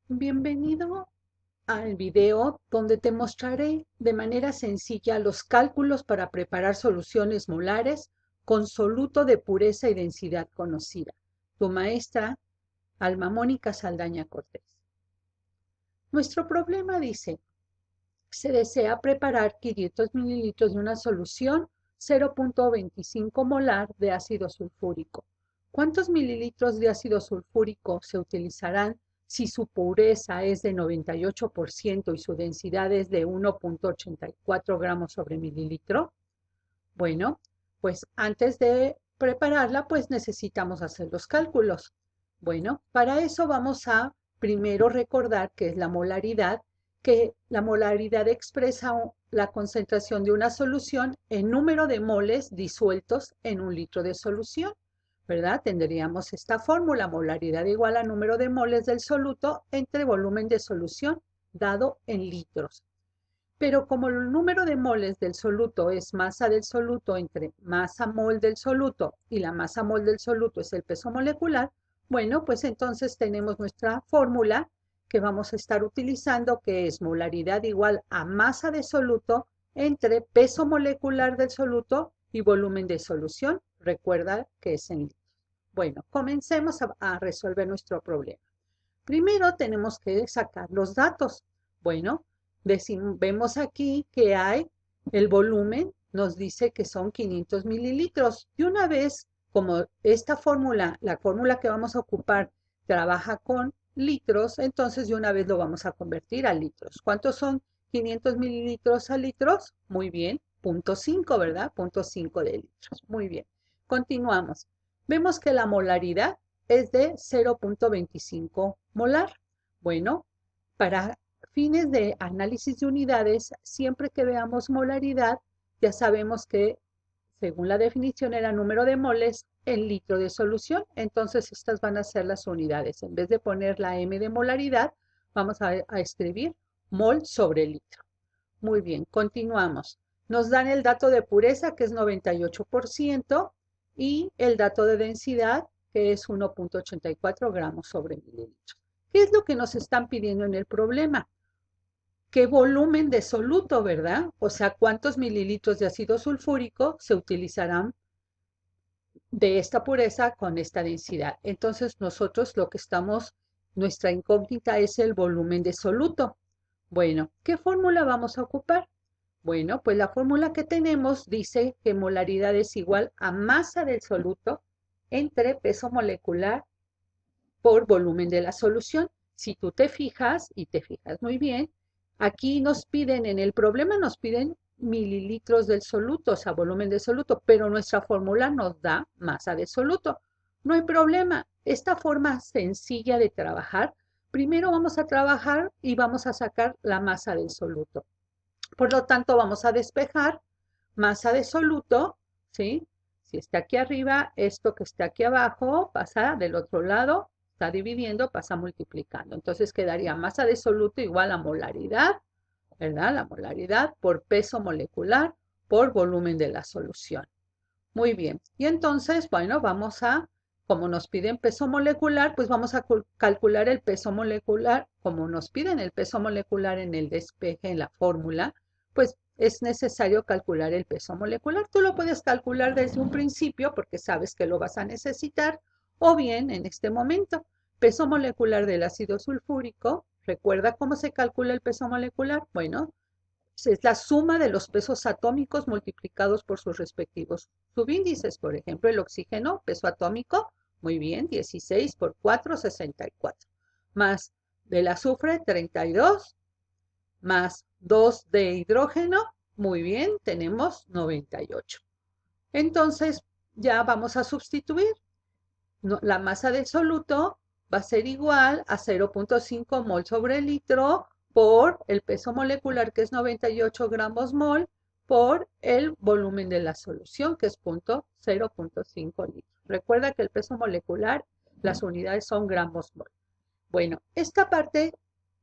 Bienvenido al video donde te mostraré de manera sencilla los cálculos para preparar soluciones molares con soluto de pureza y densidad conocida. Tu maestra, Alma Mónica Saldaña Cortés. Nuestro problema dice, se desea preparar 500 mililitros de una solución 0.25 molar de ácido sulfúrico. ¿Cuántos mililitros de ácido sulfúrico se utilizarán si su pureza es de 98% y su densidad es de 1.84 gramos sobre mililitro? Bueno, pues antes de prepararla, pues necesitamos hacer los cálculos. Bueno, para eso vamos a primero recordar qué es la molaridad, que la molaridad expresa la concentración de una solución en número de moles disueltos en un litro de solución, ¿verdad? Tendríamos esta fórmula, molaridad igual a número de moles del soluto entre volumen de solución dado en litros. Pero como el número de moles del soluto es masa del soluto entre masa mol del soluto y la masa mol del soluto es el peso molecular, bueno, pues entonces tenemos nuestra fórmula que vamos a estar utilizando, que es molaridad igual a masa de soluto entre peso molecular del soluto y volumen de solución. Recuerda que es en litros. Bueno, comencemos a resolver nuestro problema. Primero tenemos que sacar los datos. Bueno, vemos aquí que hay el volumen, nos dice que son 500 mililitros. Y una vez, como esta fórmula, la fórmula que vamos a ocupar, trabaja con litros, entonces de una vez lo vamos a convertir a litros. ¿Cuántos son 500 mililitros a litros? Muy bien, 0.5, ¿verdad? 0.5 de litros. Muy bien. Continuamos. Vemos que la molaridad es de 0.25 molar. Bueno, para fines de análisis de unidades, siempre que veamos molaridad, ya sabemos que según la definición era número de moles en litro de solución, entonces estas van a ser las unidades. En vez de poner la M de molaridad, vamos a escribir mol sobre litro. Muy bien, continuamos. Nos dan el dato de pureza, que es 98%, y el dato de densidad, que es 1.84 gramos sobre mililitro. ¿Qué es lo que nos están pidiendo en el problema? ¿Qué volumen de soluto, verdad? O sea, ¿cuántos mililitros de ácido sulfúrico se utilizarán de esta pureza con esta densidad? Entonces, nosotros lo que nuestra incógnita es el volumen de soluto. Bueno, ¿qué fórmula vamos a ocupar? Bueno, pues la fórmula que tenemos dice que molaridad es igual a masa del soluto entre peso molecular por volumen de la solución. Si tú te fijas, y te fijas muy bien, aquí nos piden, en el problema nos piden mililitros del soluto, o sea, volumen del soluto, pero nuestra fórmula nos da masa de soluto. No hay problema. Esta forma sencilla de trabajar, primero vamos a trabajar y vamos a sacar la masa del soluto. Por lo tanto, vamos a despejar masa de soluto, ¿sí? Si está aquí arriba, esto que está aquí abajo pasa del otro lado, está dividiendo, pasa multiplicando. Entonces quedaría masa de soluto igual a molaridad, ¿verdad? La molaridad por peso molecular por volumen de la solución. Muy bien. Y entonces, bueno, como nos piden peso molecular, pues vamos a calcular el peso molecular. Como nos piden el peso molecular en el despeje, en la fórmula, pues es necesario calcular el peso molecular. Tú lo puedes calcular desde un principio porque sabes que lo vas a necesitar, o bien en este momento. Peso molecular del ácido sulfúrico. ¿Recuerda cómo se calcula el peso molecular? Bueno, es la suma de los pesos atómicos multiplicados por sus respectivos subíndices. Por ejemplo, el oxígeno, peso atómico, muy bien, 16 por 4, 64. Más del azufre, 32, más 2 de hidrógeno, muy bien, tenemos 98. Entonces, ya vamos a sustituir. La masa del soluto va a ser igual a 0.5 mol sobre litro por el peso molecular, que es 98 gramos mol, por el volumen de la solución, que es 0.5 litros. Recuerda que el peso molecular, las unidades son gramos mol. Bueno, esta parte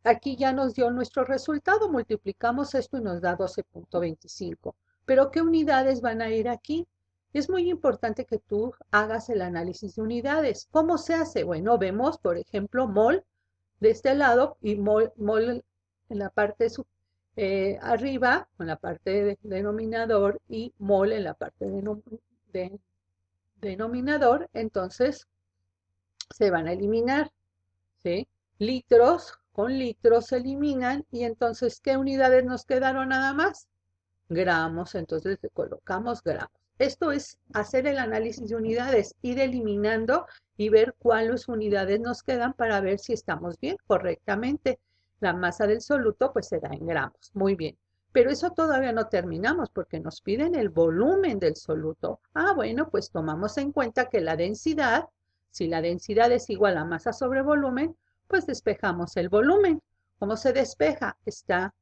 aquí ya nos dio nuestro resultado, multiplicamos esto y nos da 12.25. Pero ¿qué unidades van a ir aquí? Es muy importante que tú hagas el análisis de unidades. ¿Cómo se hace? Bueno, vemos, por ejemplo, mol de este lado y mol en la parte arriba, en la parte de denominador y mol en la parte de denominador, entonces se van a eliminar, ¿sí? Litros con litros se eliminan y entonces, ¿qué unidades nos quedaron nada más? Gramos, entonces le colocamos gramos. Esto es hacer el análisis de unidades, ir eliminando y ver cuáles unidades nos quedan para ver si estamos bien, correctamente. La masa del soluto pues se da en gramos. Muy bien. Pero eso todavía no terminamos porque nos piden el volumen del soluto. Ah, bueno, pues tomamos en cuenta que la densidad, si la densidad es igual a masa sobre volumen, pues despejamos el volumen. ¿Cómo se despeja? Está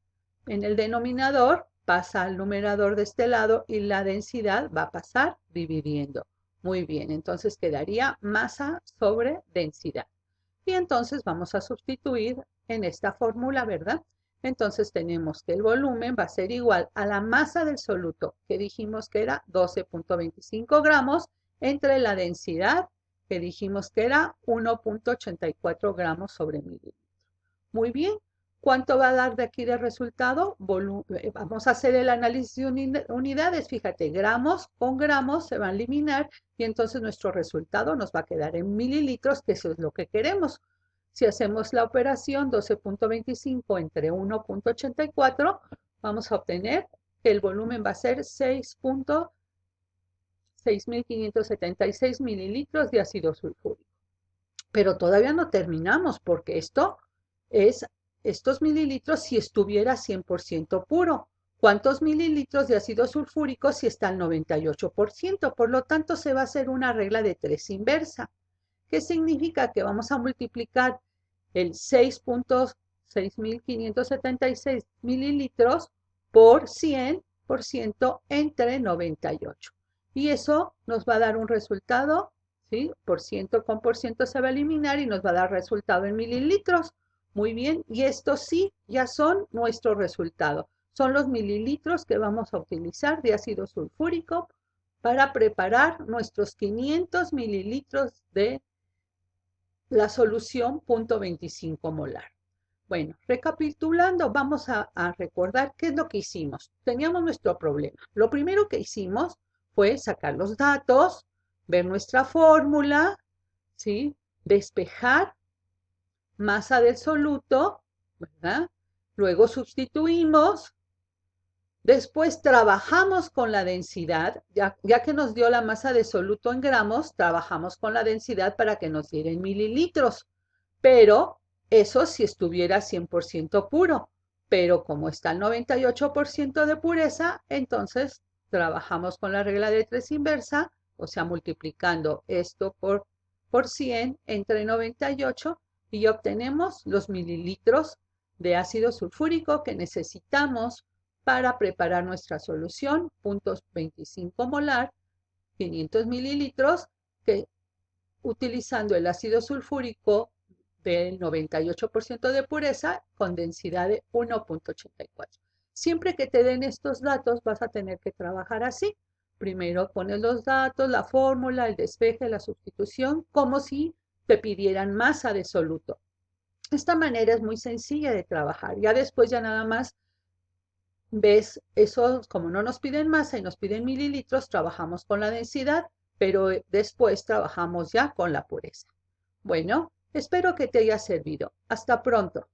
en el denominador, pasa al numerador de este lado y la densidad va a pasar dividiendo. Muy bien, entonces quedaría masa sobre densidad. Y entonces vamos a sustituir en esta fórmula, ¿verdad? Entonces tenemos que el volumen va a ser igual a la masa del soluto, que dijimos que era 12.25 gramos, entre la densidad, que dijimos que era 1.84 gramos sobre mililitro. Muy bien, ¿cuánto va a dar de aquí de resultado? Vamos a hacer el análisis de unidades. Fíjate, gramos con gramos se va a eliminar y entonces nuestro resultado nos va a quedar en mililitros, que eso es lo que queremos. Si hacemos la operación 12.25 entre 1.84, vamos a obtener que el volumen va a ser 6.576 mililitros de ácido sulfúrico. Pero todavía no terminamos porque esto es estos mililitros si estuviera 100% puro. ¿Cuántos mililitros de ácido sulfúrico si está al 98%? Por lo tanto, se va a hacer una regla de 3 inversa. ¿Qué significa? Que vamos a multiplicar el 6.6576 mililitros por 100% entre 98. Y eso nos va a dar un resultado, ¿sí? Por ciento con por ciento se va a eliminar y nos va a dar resultado en mililitros. Muy bien, y estos sí ya son nuestro resultado. Son los mililitros que vamos a utilizar de ácido sulfúrico para preparar nuestros 500 mililitros de la solución 0.25 molar. Bueno, recapitulando, vamos a recordar qué es lo que hicimos. Teníamos nuestro problema. Lo primero que hicimos fue sacar los datos, ver nuestra fórmula, ¿sí? Despejar masa del soluto, ¿verdad? Luego sustituimos. Después trabajamos con la densidad, ya que nos dio la masa de soluto en gramos, trabajamos con la densidad para que nos diera en mililitros. Pero eso si estuviera 100% puro. Pero como está el 98% de pureza, entonces trabajamos con la regla de 3 inversa, o sea, multiplicando esto por 100 entre 98 y obtenemos los mililitros de ácido sulfúrico que necesitamos para preparar nuestra solución, 0.25 molar, 500 mililitros, que utilizando el ácido sulfúrico del 98% de pureza con densidad de 1.84. Siempre que te den estos datos vas a tener que trabajar así. Primero pones los datos, la fórmula, el despeje, la sustitución, como si te pidieran masa de soluto. Esta manera es muy sencilla de trabajar. Ya después ya nada más ves eso, como no nos piden masa y nos piden mililitros, trabajamos con la densidad, pero después trabajamos ya con la pureza. Bueno, espero que te haya servido. Hasta pronto.